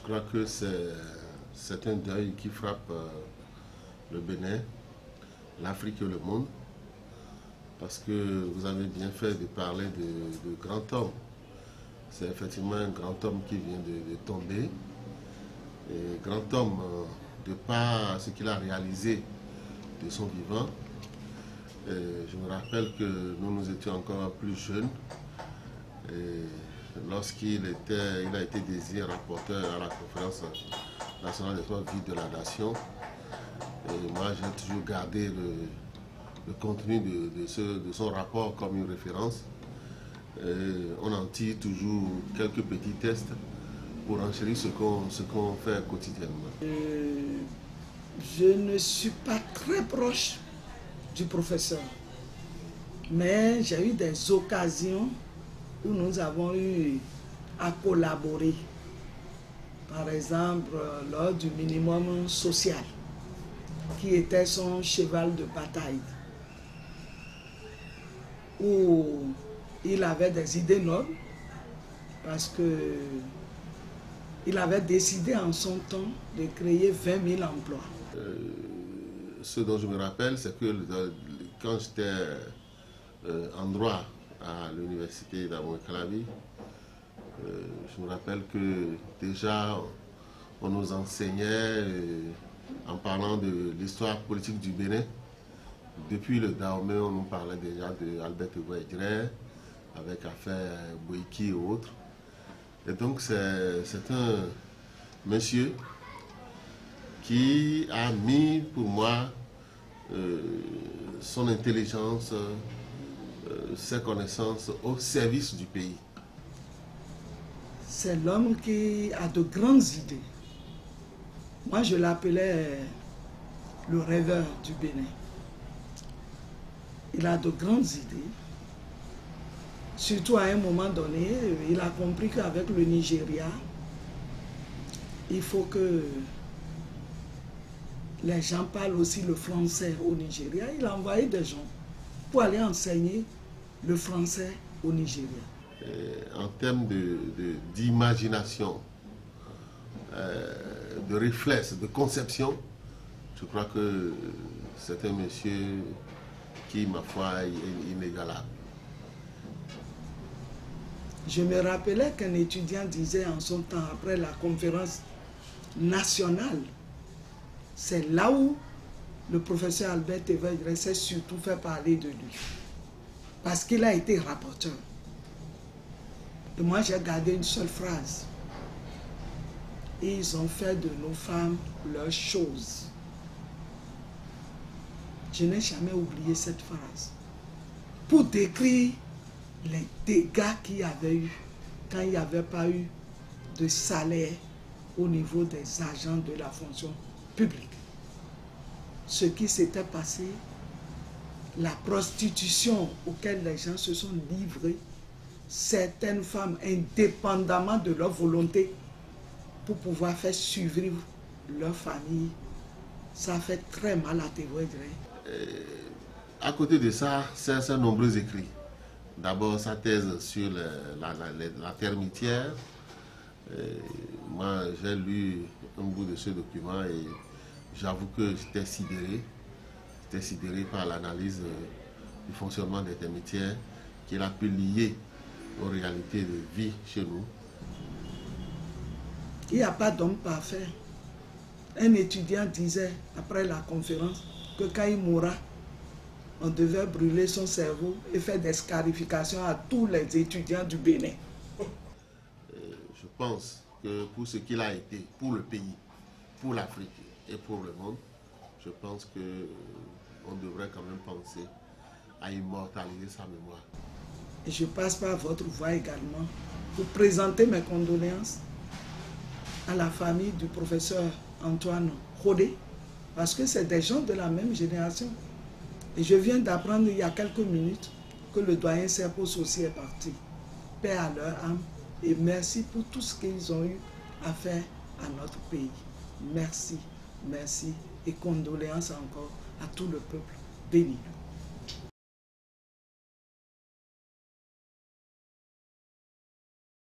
crois que c'est un deuil qui frappe le Bénin, l'Afrique et le monde, parce que vous avez bien fait de parler de grand homme. C'est effectivement un grand homme qui vient de tomber. Et grand homme, de par ce qu'il a réalisé de son vivant. Je me rappelle que nous étions encore plus jeunes. Lorsqu'il a été désigné rapporteur à la conférence nationale des droits de vie de la nation, et moi j'ai toujours gardé le contenu de son rapport comme une référence. On en tire toujours quelques petits tests pour enchérir ce qu'on fait quotidiennement. Je ne suis pas très proche du professeur, mais j'ai eu des occasions où nous avons eu à collaborer. Par exemple, lors du minimum social, qui était son cheval de bataille, où il avait des idées nobles, parce que il avait décidé en son temps de créer 20 000 emplois. Ce dont je me rappelle, c'est que quand j'étais en droit à l'université d'Abou-Calabi, je me rappelle que déjà on nous enseignait en parlant de l'histoire politique du Bénin. Depuis le Dahomey, on nous parlait déjà d'Albert Ouedjere, avec Affaire Boiki et autres. Et donc c'est un monsieur qui a mis pour moi son intelligence, ses connaissances au service du pays. C'est l'homme qui a de grandes idées. Moi, je l'appelais le rêveur du Bénin. Il a de grandes idées. Surtout à un moment donné, il a compris qu'avec le Nigeria, il faut que les gens parlent aussi le français au Nigeria. Il a envoyé des gens pour aller enseigner le français au Nigeria. En termes d'imagination, de réflexe, de conception, je crois que c'est un monsieur qui, ma foi, est inégalable. Je me rappelais qu'un étudiant disait en son temps, après la conférence nationale, c'est là où le professeur Albert Ouedjere s'est surtout fait parler de lui. Parce qu'il a été rapporteur. Et moi, j'ai gardé une seule phrase. Ils ont fait de nos femmes leurs choses. Je n'ai jamais oublié cette phrase. Pour décrire les dégâts qu'il y avait eu quand il n'y avait pas eu de salaire au niveau des agents de la fonction publique. Ce qui s'était passé, la prostitution auquel les gens se sont livrés, certaines femmes, indépendamment de leur volonté, pour pouvoir faire survivre leur famille, ça fait très mal à Ouedjere. À côté de ça, c'est nombreux écrits. D'abord sa thèse sur la termitière. Moi, j'ai lu un bout de ce document et j'avoue que j'étais sidéré. J'étais sidéré par l'analyse du fonctionnement des termitières qu'il a pu lier aux réalités de vie chez nous. Il n'y a pas d'homme parfait. Un étudiant disait, après la conférence, que quand il mourra, on devait brûler son cerveau et faire des scarifications à tous les étudiants du Bénin. Je pense que pour ce qu'il a été, pour le pays, pour l'Afrique et pour le monde, je pense qu'on devrait quand même penser à immortaliser sa mémoire. Et je passe par votre voix également pour présenter mes condoléances à la famille du professeur Antoine Rodé, parce que c'est des gens de la même génération. Et je viens d'apprendre il y a quelques minutes que le doyen Serpos aussi est parti. Paix à leur âme et merci pour tout ce qu'ils ont eu à faire à notre pays. Merci, merci et condoléances encore à tout le peuple béni.